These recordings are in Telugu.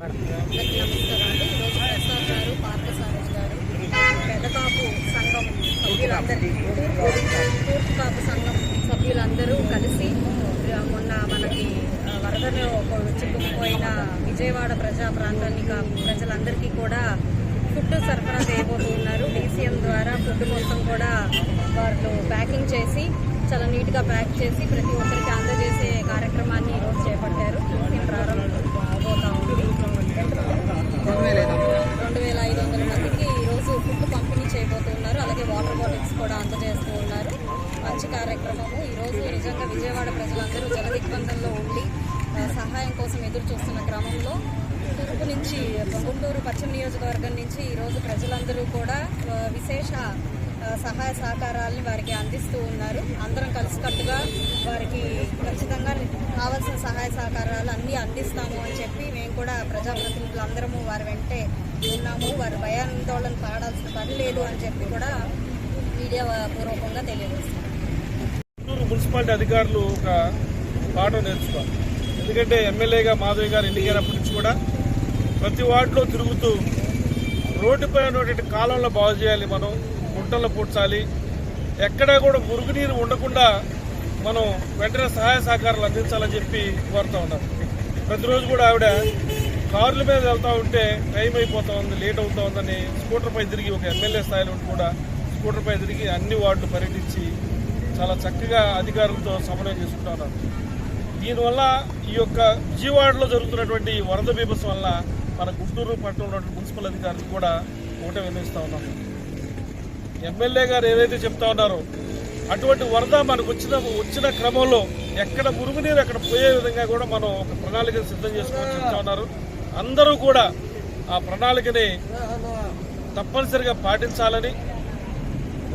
అందరికీ నమస్కారం అండి. ఈరోజు ప్రసాద్ గారు, పార్థసారథి గారు, పెదకాపు సంఘం సభ్యులందరూ, తూర్పు కాపు సంఘం సభ్యులందరూ కలిసి మొన్న మనకి వరదలో చిక్కుకుపోయిన విజయవాడ ప్రజా ప్రాంతాన్ని ప్రజలందరికీ కూడా ఫుడ్ సరఫరా చేయబోతున్నారు. DCM ద్వారా ఫుడ్ మొత్తం కూడా వాళ్ళు ప్యాకింగ్ చేసి చాలా నీట్గా ప్యాక్ చేసి ప్రతి ఒక్కరికి అందజేసే కార్యక్రమాన్ని ఈరోజు చేపట్టారు. DCM ప్రారంభం అవబోతా ఉంది. 2500 మందికి ఈరోజు ఫుడ్ పంపిణీ చేయబోతున్నారు. అలాగే వాటర్ బాటిల్స్ కూడా అందజేస్తూ ఉన్నారు. మంచి కార్యక్రమము. ఈరోజు నిజంగా విజయవాడ ప్రజలందరూ జలదిగ్బంధంలో ఉండి సహాయం కోసం ఎదురు చూస్తున్న క్రమంలో తూర్పు నుంచి గుంటూరు పశ్చిమ నియోజకవర్గం నుంచి ఈరోజు ప్రజలందరూ కూడా విశేష సహాయ సహకారాలని వారికి అందిస్తూ ఉన్నారు. అందరం కలిసికట్టుగా వారికి ఖచ్చితంగా కావాల్సిన సహాయ సహకారాలు అన్నీ అందిస్తాము అని చెప్పి మేము కూడా ప్రజాప్రతినిధులు అందరము వారి వెంటే ఉన్నాము. వారి భయాందోళన పడాల్సిన పని లేదు అని చెప్పి కూడా మీడియా పూర్వకంగా తెలియజేస్తున్నాం. మున్సిపాలిటీ అధికారులు ఒక పాఠం నేర్చుకోవాలి. ఎందుకంటే ఎమ్మెల్యేగా మాధవి గారు ఎన్నికైనప్పటి నుంచి కూడా ప్రతి వార్డులో తిరుగుతూ రోడ్డుపై ఉన్నటువంటి కాలంలో బాగు చేయాలి, మనం గుంటల్లో పూడ్చాలి, ఎక్కడా కూడా మురుగునీరు ఉండకుండా మనం వెంటనే సహాయ సహకారాలు అందించాలని చెప్పి కోరుతూ ఉన్నారు. ప్రతిరోజు కూడా ఆవిడ కార్ల మీద వెళ్తూ ఉంటే టైం అయిపోతూ ఉంది, లేట్ అవుతూ ఉందని స్కూటర్పై తిరిగి ఒక ఎమ్మెల్యే స్థాయిలో ఉండి కూడా స్కూటర్పై తిరిగి అన్ని వార్డులు పర్యటించి చాలా చక్కగా అధికారులతో సమన్వయం చేసుకుంటూ ఉన్నారు. దీనివల్ల ఈ యొక్క విజయవాడలో జరుగుతున్నటువంటి వరద బీభత్సం వల్ల మన గుంటూరు పట్టణంలో మున్సిపల్ అధికారులు కూడా ఒకటే వినిపిస్తూ ఉన్నాం. ఎమ్మెల్యే గారు ఏదైతే చెప్తా ఉన్నారో అటువంటి వరద మనకు వచ్చిన క్రమంలో ఎక్కడ మురుగునీరు ఎక్కడ పోయే విధంగా కూడా మనం ఒక ప్రణాళికను సిద్ధం చేసుకోవాలని చెప్తా ఉన్నారు. అందరూ కూడా ఆ ప్రణాళికని తప్పనిసరిగా పాటించాలని,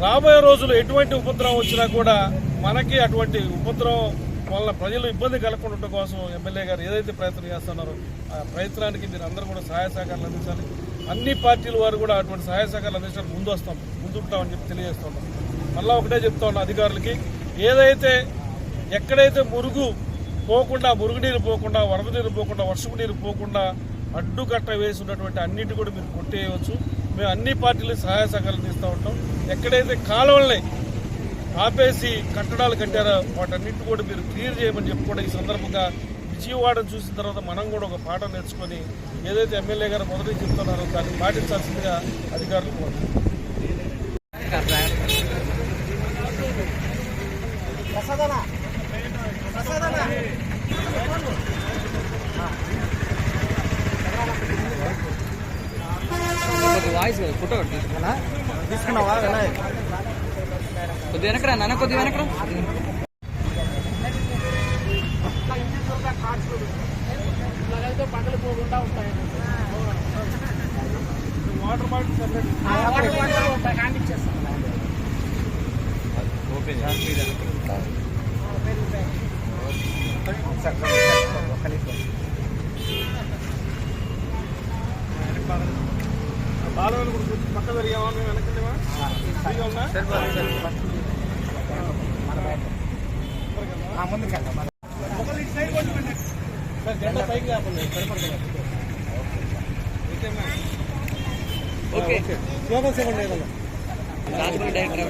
రాబోయే రోజులు ఎటువంటి ఉపద్రవం వచ్చినా కూడా మనకి అటువంటి ఉపద్రవం వల్ల ప్రజలు ఇబ్బంది కలగకుండా ఉండటం కోసం ఎమ్మెల్యే గారు ఏదైతే ప్రయత్నం చేస్తున్నారో ఆ ప్రయత్నానికి మీరు అందరూ కూడా సహాయ సహకారాలు అందించాలి. అన్ని పార్టీల వారు కూడా అటువంటి సహాయ సహకారాలు అందించడానికి ముందుంటామని చెప్పి తెలియజేస్తున్నాం. మళ్ళా ఒకటే చెప్తా ఉన్నాం అధికారులకి, ఏదైతే ఎక్కడైతే మురుగునీరు పోకుండా, వరద నీరు పోకుండా, వర్షపు నీరు పోకుండా అడ్డుకట్ట వేసి ఉన్నటువంటి అన్నిటి కూడా మీరు కొట్టేయవచ్చు. మేము అన్ని పార్టీలకు సహాయ సహకారాలు తీస్తూ ఉంటాం. ఎక్కడైతే కాలువల్ని ఆపేసి కట్టడాలు కట్టారో వాటన్నిటి కూడా మీరు క్లియర్ చేయమని చెప్పి కూడా ఈ సందర్భంగా విజయవాడను చూసిన తర్వాత మనం కూడా ఒక పాఠం నేర్చుకొని ఏదైతే ఎమ్మెల్యే గారు మొదటి చెప్తున్నారో దాన్ని పాటించాల్సిందిగా అధికారులు కోరుతున్నారు. వాయిస్ ఫోటో తీసుకున్నావా? కొద్ది వెనకరా నాన్న, కొద్ది వెనకరా. పంటలు పోకుండా ఉంటాయి. వాటర్ బాటిల్స్ బాలవేలు కూడా పక్క జరిగామా? మేము వెనక్కివా జెండా పైకి లేకుండా సరిపడుతుంది. Okay director